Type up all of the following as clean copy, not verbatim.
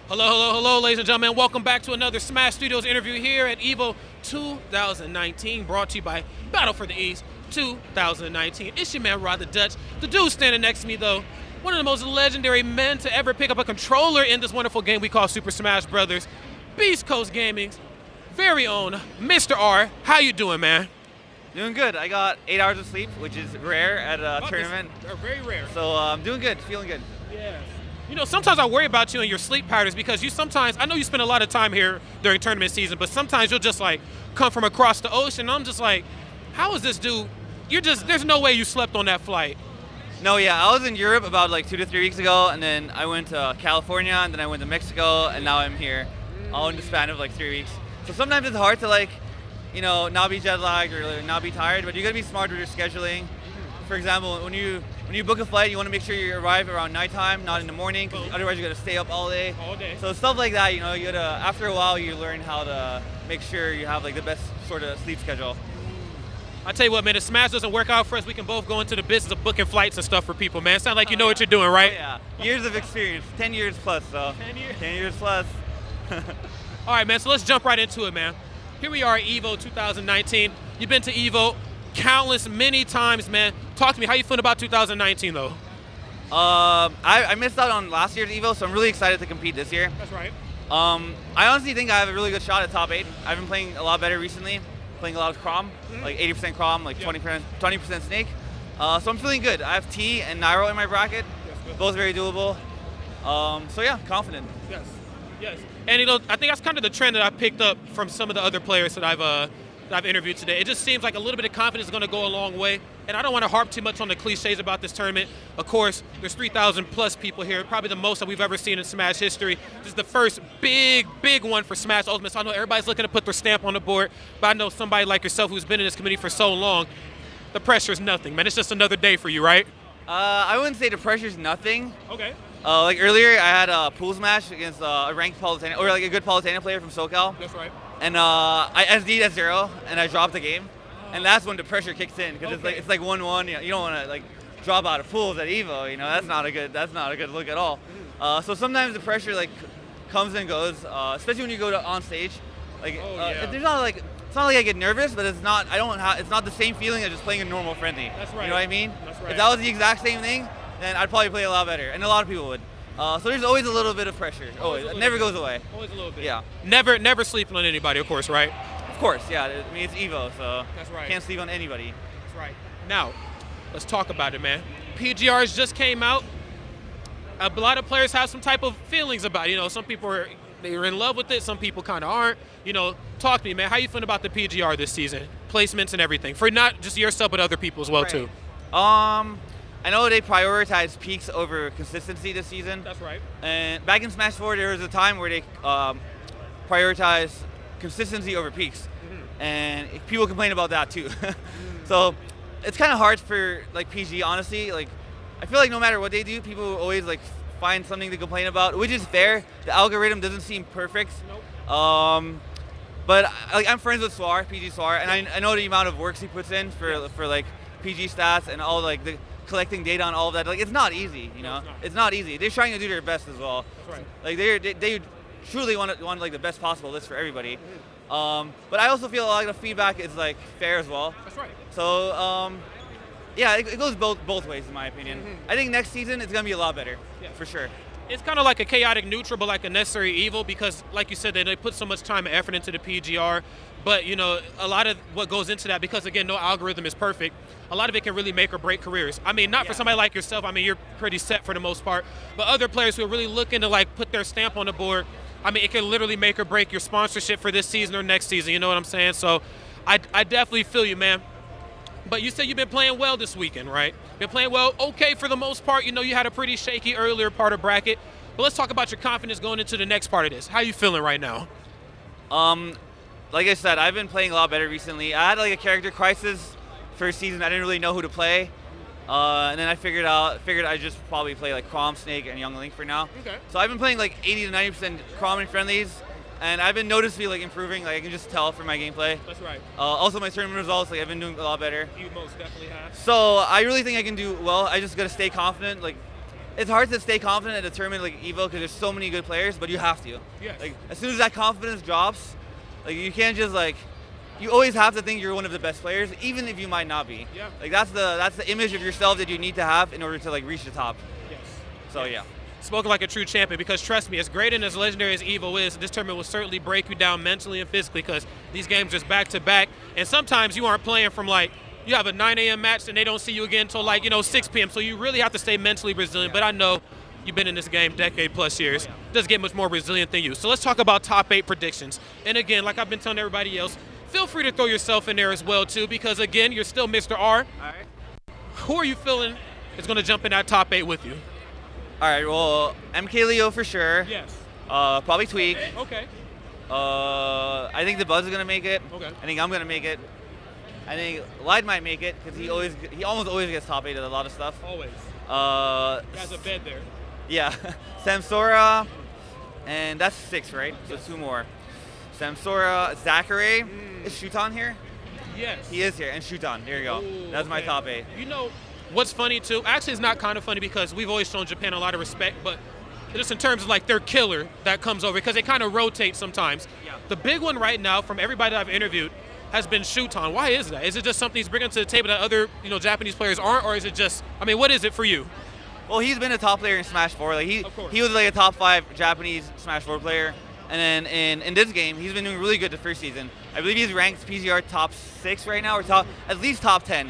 Hello, hello, hello, ladies and gentlemen. Welcome back to another Smash Studios interview here at EVO 2019, brought to you by Battle for the East 2019. It's your man, Rod the Dutch. The dude standing next to me, though, one of the most legendary men to ever pick up a controller in this wonderful game we call Super Smash Brothers, Beast Coast Gaming's very own Mr. R. How you doing, man? Doing good. I got 8 hours of sleep, which is rare at a tournament. They're very rare. So I'm doing good, feeling good. Yeah. You know, sometimes I worry about you and your sleep patterns because you sometimes, I know you spend a lot of time here during tournament season, but sometimes you'll just like come from across the ocean. I'm just like, how is this dude? There's no way you slept on that flight. No, yeah, I was in Europe about like 2 to 3 weeks ago, and then I went to California, and then I went to Mexico, and now I'm here, all in the span of like 3 weeks. So sometimes it's hard to like, not be jet lagged or not be tired, but you gotta be smart with your scheduling. For example, when you book a flight, you want to make sure you arrive around nighttime, not in the morning, because otherwise you got to stay up all day. All day. So stuff like that, you gotta, after a while, you learn how to make sure you have like the best sort of sleep schedule. I tell you what, man, if Smash doesn't work out for us, we can both go into the business of booking flights and stuff for people, man. Sound like you know what you're doing, right? Oh, yeah, years of experience, 10 years plus, so. 10 years? 10 years plus. All right, man, so let's jump right into it, man. Here we are at EVO 2019. You've been to EVO many times, man. Talk to me, how you feeling about 2019, though? I missed out on last year's EVO, so I'm really excited to compete this year. That's right. I honestly think I have a really good shot at top 8. I've been playing a lot better recently, playing a lot of Crom, like 80% Crom, like 20% Snake. So I'm feeling good. I have T and Nairo in my bracket, both very doable. So yeah, confident. Yes. And I think that's kind of the trend that I picked up from some of the other players that I've interviewed today. It just seems like a little bit of confidence is going to go a long way. And I don't want to harp too much on the cliches about this tournament. Of course, there's 3,000 plus people here, probably the most that we've ever seen in Smash history. This is the first big one for Smash Ultimate. So I know everybody's looking to put their stamp on the board, but I know somebody like yourself who's been in this community for so long, the pressure's nothing, man. It's just another day for you, right? I wouldn't say the pressure's nothing. Okay. Like earlier, I had a pools match against a ranked Palutena, or like a good Palutena player from SoCal. That's right. And I SD'd at 0, and I dropped the game. And that's when the pressure kicks in, because it's like 1-1. You don't want to like drop out of pools at EVO. That's not a good look at all. So sometimes the pressure like comes and goes, especially when you go to on stage. Like it's not like I get nervous, but it's not the same feeling as just playing a normal friendly. That's right. You know what I mean? That's right. If that was the exact same thing, then I'd probably play a lot better, and a lot of people would. So there's always a little bit of pressure. Always. It never goes away. Always a little bit. Yeah. Never sleeping on anybody, of course, right? Of course, yeah. I mean, it's EVO, so That's right. Can't sleep on anybody. That's right. Now, let's talk about it, man. PGRs just came out. A lot of players have some type of feelings about it. Some people they're in love with it. Some people kind of aren't. Talk to me, man. How you feeling about the PGR this season? Placements and everything. For not just yourself, but other people as well, too. I know they prioritize peaks over consistency this season. That's right. And back in Smash 4, there was a time where they prioritized consistency over peaks. And people complain about that too. So it's kind of hard for like PG, honestly. Like I feel like no matter what they do, people always like find something to complain about, which is fair. The algorithm doesn't seem perfect. Nope. But like I'm friends with Swar, PG Swar, and I know the amount of work he puts in for like PG stats and all like the collecting data on all of that. Like it's not easy, It's not easy. They're trying to do their best as well. That's right. Like they truly want like the best possible list for everybody. But I also feel a lot of feedback is like fair as well. That's right. So yeah, it goes both ways in my opinion. I think next season it's gonna be a lot better, for sure. It's kind of like a chaotic neutral, but like a necessary evil because, like you said, they put so much time and effort into the PGR. But, a lot of what goes into that, because, again, no algorithm is perfect, a lot of it can really make or break careers. I mean, not for somebody like yourself. I mean, you're pretty set for the most part. But other players who are really looking to, like, put their stamp on the board, I mean, it can literally make or break your sponsorship for this season or next season. You know what I'm saying? So I definitely feel you, man. But you said you've been playing well this weekend, right? Been playing well, okay for the most part. You had a pretty shaky earlier part of bracket. But let's talk about your confidence going into the next part of this. How you feeling right now? Like I said, I've been playing a lot better recently. I had like a character crisis first season. I didn't really know who to play. And then I figured I'd just probably play like Crom, Snake, and Young Link for now. Okay. So I've been playing like 80 to 90% Crom and friendlies. And I've been noticeably like improving. Like I can just tell from my gameplay. That's right. Also my tournament results, like I've been doing a lot better. You most definitely have. So I really think I can do well. I just gotta stay confident. Like it's hard to stay confident at a tournament like EVO because there's so many good players, but you have to. Yes. Like as soon as that confidence drops, like you can't just like, you always have to think you're one of the best players, even if you might not be. Yeah. Like that's the image of yourself that you need to have in order to like reach the top. Yes. So Yes. yeah. Spoken like a true champion, because trust me, as great and as legendary as EVO is, this tournament will certainly break you down mentally and physically, because these games just back to back, and sometimes you aren't playing from like, you have a 9 a.m. match and they don't see you again until like, 6 p.m. So you really have to stay mentally resilient. But I know you've been in this game decade plus years. Doesn't get much more resilient than you. So let's talk about top 8 predictions. And again, like I've been telling everybody else, feel free to throw yourself in there as well too, because again, you're still Mr. R. All right. Who are you feeling is going to jump in that top 8 with you? All right. Well, MK Leo for sure. Yes. Probably Tweak. Okay. I think the Buzz is gonna make it. Okay. I think I'm gonna make it. I think Light might make it because he almost always gets top 8 at a lot of stuff. Always. Has a bed there. Yeah, Samsora, and that's 6, right? So 2 more. Samsora, Zachary. Is Shuton here? Yes. He is here, and Shuton. There you go. Ooh, That's my okay. top 8. What's funny too, actually it's not kind of funny because we've always shown Japan a lot of respect, but just in terms of like their killer that comes over, because they kind of rotate sometimes. Yeah. The big one right now from everybody that I've interviewed has been Shuton. Why is that? Is it just something he's bringing to the table that other Japanese players aren't, or is it just, what is it for you? Well, he's been a top player in Smash 4. Like Of course. he was like a top 5 Japanese Smash 4 player. And then in this game, he's been doing really good the first season. I believe he's ranked PGR top 6 right now, or at least top 10,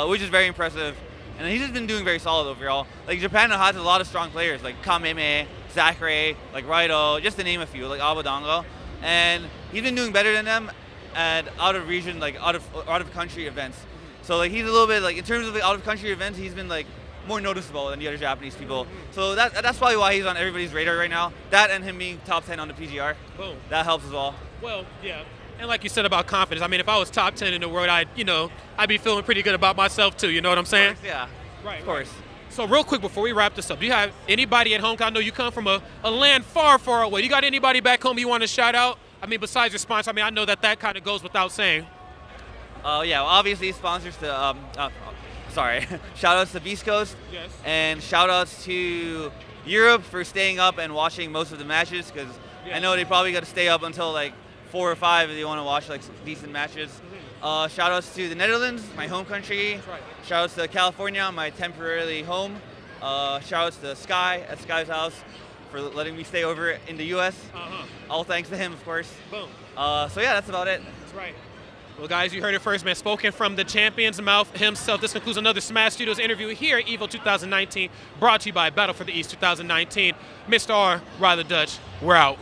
which is very impressive. And he's just been doing very solid overall. Like Japan has a lot of strong players, like Kameme, Zachary, like Raito, just to name a few, like Abadongo. And he's been doing better than them at out of region, like out of country events. So like he's a little bit like, in terms of the out of country events, he's been like more noticeable than the other Japanese people. So that's probably why he's on everybody's radar right now. That and him being top 10 on the PGR. Boom. That helps as well. Well, yeah. And like you said about confidence, if I was top 10 in the world, I'd be feeling pretty good about myself too, you know what I'm saying? Of course, yeah. Right. Of course. So real quick before we wrap this up, do you have anybody at home? 'Cause I know you come from a land far, far away. You got anybody back home you want to shout out? Besides your sponsor, I know that kind of goes without saying. Yeah, well, obviously sponsors to, shout outs to Beast Coast. Yes. And shout outs to Europe for staying up and watching most of the matches, because I know they probably got to stay up until like 4 or 5 if they want to watch like decent matches. Shout outs to the Netherlands, my home country. That's right. Shout outs to California, my temporarily home. Shout outs to Sky at Sky's house for letting me stay over in the US. All thanks to him, of course. Boom. So yeah, that's about it. That's right. Well, guys, you heard it first, man. Spoken from the champion's mouth himself. This concludes another Smash Studios interview here at EVO 2019, brought to you by Battle for the East 2019. Mr. R, Riley Dutch, we're out.